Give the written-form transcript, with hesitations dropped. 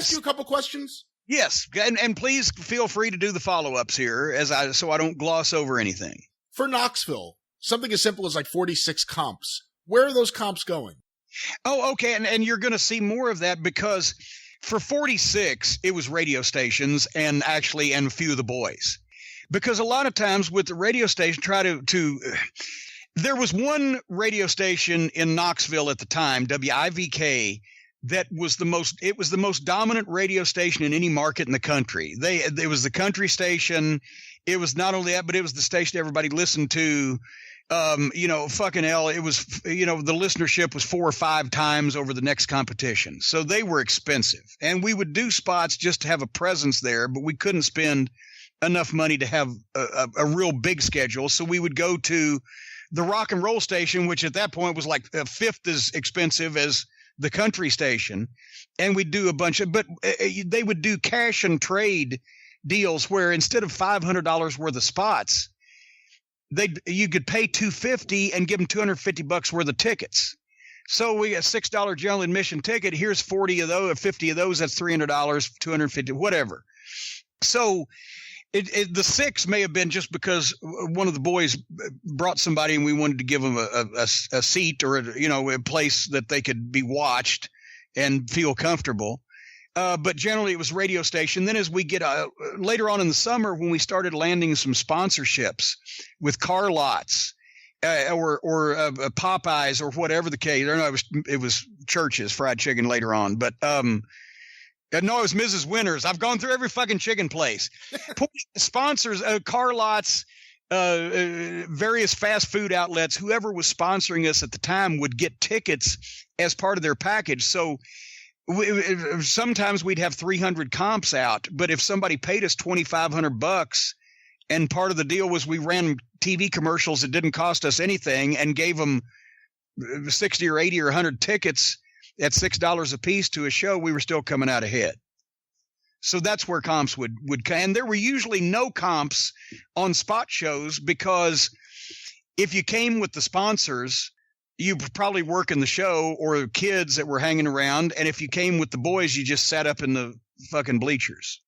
ask you a couple questions? Yes, and please feel free to do the follow-ups here so I don't gloss over anything. For Knoxville, something as simple as like 46 comps. Where are those comps going? Oh, okay, and you're going to see more of that because for 46, it was radio stations and a few of the boys. Because a lot of times with the radio station, there was one radio station in Knoxville at the time, WIVK, that was the most dominant radio station in any market in the country. It was the country station. It was not only that, but it was the station everybody listened to. Fucking hell, it was, the listenership was 4 or 5 times over the next competition. So they were expensive. And we would do spots just to have a presence there, but we couldn't spend enough money to have a real big schedule. So we would go to the rock and roll station, which at that point was like a fifth as expensive as the country station, and we'd do but they would do cash and trade deals where instead of $500 worth of spots, you could pay $250 and give them $250 worth of tickets. So we got $6 general admission ticket. Here's 40 of those, 50 of those. That's $300, $250, whatever. So the 6 may have been just because one of the boys brought somebody and we wanted to give them a seat or a place that they could be watched and feel comfortable. But generally it was radio station. Then as we get later on in the summer, when we started landing some sponsorships with car lots or Popeyes or whatever the case, I know it was Church's Fried Chicken later on, but no, it was Mrs. Winters. I've gone through every fucking chicken place. Sponsors, car lots, various fast food outlets, whoever was sponsoring us at the time would get tickets as part of their package. So sometimes we'd have 300 comps out, but if somebody paid us $2,500 and part of the deal was we ran TV commercials that didn't cost us anything and gave them 60 or 80 or 100 tickets at $6 a piece to a show, we were still coming out ahead. So that's where comps would and there were usually no comps on spot shows because if you came with the sponsors, you probably work in the show or kids that were hanging around. And if you came with the boys, you just sat up in the fucking bleachers.